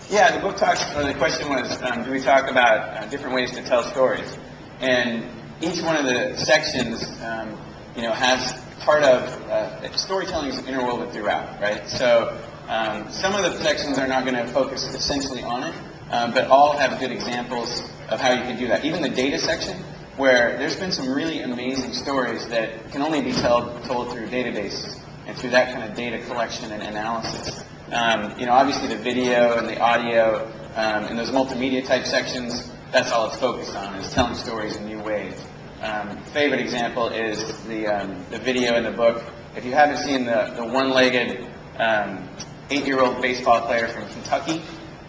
Yeah, the book talks, or the question was, do we talk about different ways to tell stories? And each one of the sections, has part of, storytelling is interwoven throughout, right? So some of the sections are not going to focus essentially on it, but all have good examples of how you can do that. Even the data section, where there's been some really amazing stories that can only be told through databases and through that kind of data collection and analysis. Obviously the video and the audio and those multimedia type sections, that's all it's focused on, is telling stories in new ways. Favorite example is the video in the book. If you haven't seen the one-legged 8-year-old baseball player from Kentucky,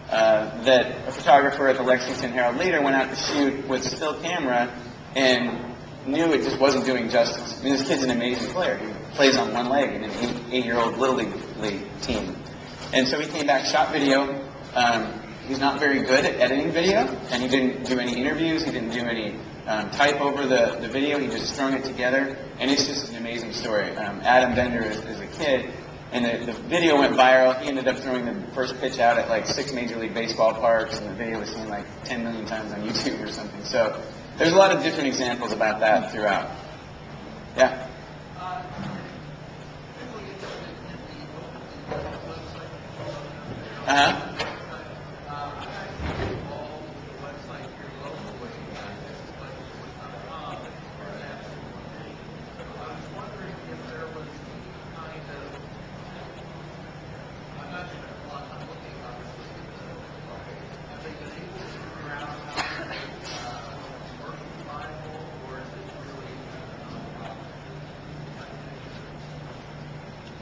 that a photographer at the Lexington Herald later went out to shoot with still camera and knew it just wasn't doing justice. I mean, this kid's an amazing player. He plays on one leg in an 8-year-old Little League team. And so he came back, shot video. He's not very good at editing video, and he didn't do any interviews. He didn't do any type over the video. He just strung it together, and it's just an amazing story. Adam Bender is a kid, and the video went viral. He ended up throwing the first pitch out at like 6 Major League Baseball parks, and the video was seen like 10 million times on YouTube or something. So there's a lot of different examples about that throughout. Yeah? Uh-huh.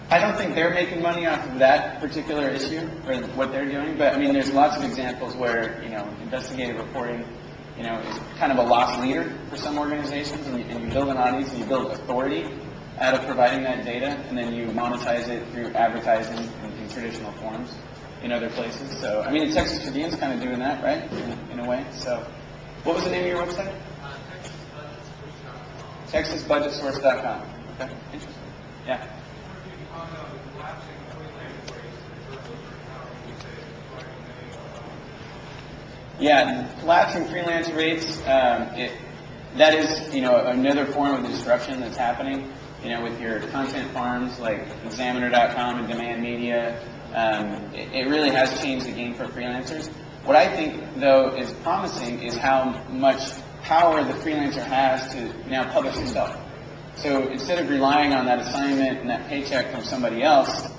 I don't think they're making money off of that particular issue or what they're doing, but I mean, there's lots of examples where, investigative reporting, is kind of a lost leader for some organizations, and you build an audience and you build authority out of providing that data, and then you monetize it through advertising in traditional forms in other places. So, I mean, the Texas Tribune's kind of doing that, right, in a way. So, what was the name of your website? TexasBudgetSource.com. Okay, interesting. Yeah. Yeah, collapsing freelance rates, that is, another form of disruption that's happening, with your content farms like Examiner.com and Demand Media. It really has changed the game for freelancers. What I think, though, is promising is how much power the freelancer has to now publish himself. So instead of relying on that assignment and that paycheck from somebody else,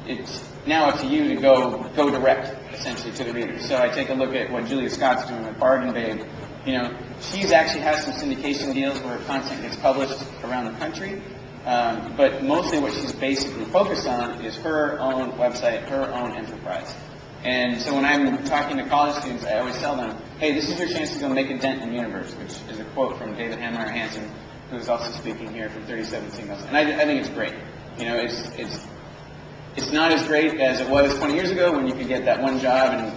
it's now up to you to go direct, essentially, to the readers. So I take a look at what Julia Scott's doing with Bargain Babe. She's actually has some syndication deals where content gets published around the country, but mostly what she's basically focused on is her own website, her own enterprise. And so when I'm talking to college students, I always tell them, hey, this is your chance to go make a dent in the universe, which is a quote from David Hanmeyer Hansen, who is also speaking here from 37 Signals. And I think it's great. It's not as great as it was 20 years ago when you could get that one job and,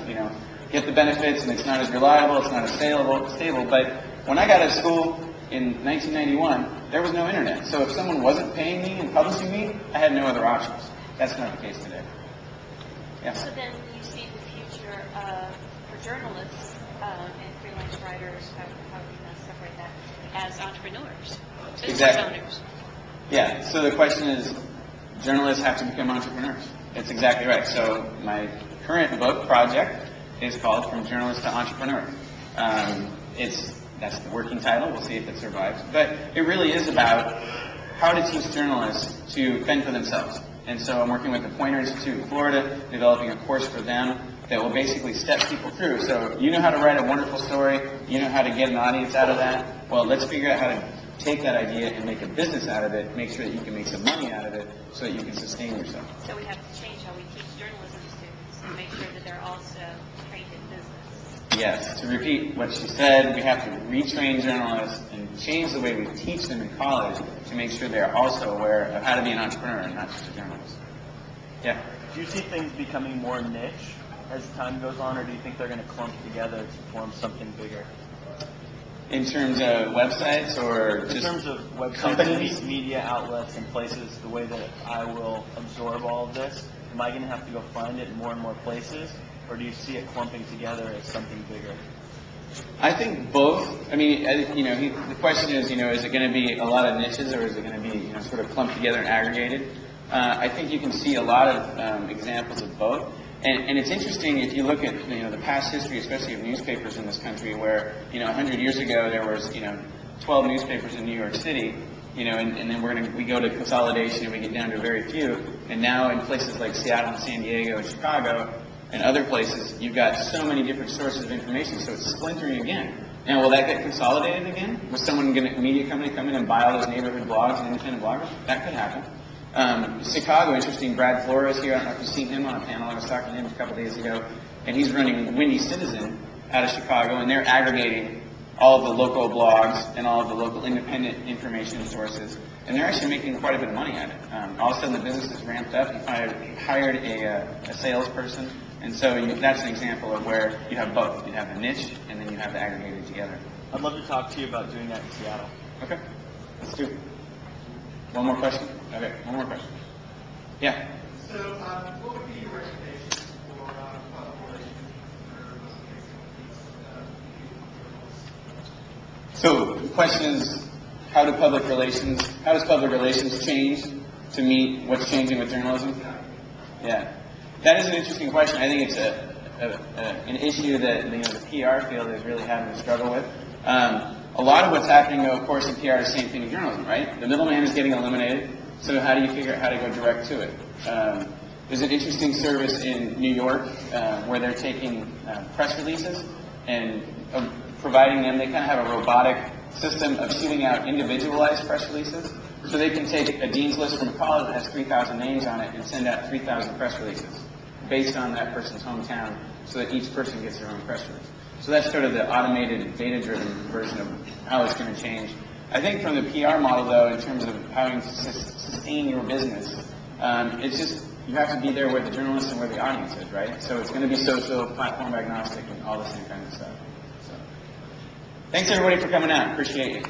get the benefits, and it's not as reliable, it's not as stable. But when I got out of school in 1991, there was no internet. So if someone wasn't paying me and publishing me, I had no other options. That's not the case today. Yeah. So then you see the future for journalists and freelance writers, how do you separate that, as entrepreneurs, business Exactly. owners? Yeah, so the question is, journalists have to become entrepreneurs. That's exactly right. So my current book project is called From Journalist to Entrepreneur. That's the working title. We'll see if it survives. But it really is about how to teach journalists to fend for themselves. And so I'm working with the Poynter Institute in Florida, developing a course for them that will basically step people through. So you know how to write a wonderful story. You know how to get an audience out of that. Well, let's figure out how to take that idea and make a business out of it, make sure that you can make some money out of it so that you can sustain yourself. So we have to change how we teach journalism students to make sure that they're also trained in business. Yes, to repeat what she said, we have to retrain journalists and change the way we teach them in college to make sure they're also aware of how to be an entrepreneur and not just a journalist. Yeah? Do you see things becoming more niche as time goes on, or do you think they're going to clump together to form something bigger? In terms of websites or just in terms of websites, companies? Media outlets and places, the way that I will absorb all of this, am I going to have to go find it in more and more places? or do you see it clumping together as something bigger? I think both. I mean, the question is, is it going to be a lot of niches, or is it going to be, sort of clumped together and aggregated? I think you can see a lot of examples of both. And it's interesting if you look at, the past history, especially of newspapers in this country, where, 100 years ago there was, 12 newspapers in New York City, and then we go to consolidation and we get down to very few. And now in places like Seattle and San Diego and Chicago and other places, you've got so many different sources of information, so it's splintering again. Now, will that get consolidated again? Was someone media company come in and buy all those neighborhood blogs and independent bloggers? That could happen. Chicago, interesting, Brad Flores here, I don't know if you've seen him on a panel, I was talking to him a couple days ago, and he's running Windy Citizen out of Chicago, and they're aggregating all of the local blogs and all of the local independent information sources, and they're actually making quite a bit of money at it. All of a sudden the business is ramped up, he hired a salesperson, and so that's an example of where you have both. You have the niche, and then you have the aggregated together. I'd love to talk to you about doing that in Seattle. Okay, let's do it. One more question? Okay, one more question. Yeah? So, what would be your recommendations for public relations for So the question is, how does public relations change to meet what's changing with journalism? Yeah. That is an interesting question. I think it's an issue that the PR field is really having to struggle with. A lot of what's happening, though, of course, in PR is the same thing in journalism, right? The middleman is getting eliminated, so how do you figure out how to go direct to it? There's an interesting service in New York where they're taking press releases and providing them. They kind of have a robotic system of shooting out individualized press releases. So they can take a dean's list from a college that has 3,000 names on it and send out 3,000 press releases based on that person's hometown, so that each person gets their own press release. So that's sort of the automated, data-driven version of how it's going to change. I think from the PR model, though, in terms of how you sustain your business, it's just you have to be there where the journalists and where the audience is, right? So it's going to be social, platform agnostic, and all the same kind of stuff. So, thanks everybody for coming out. Appreciate you.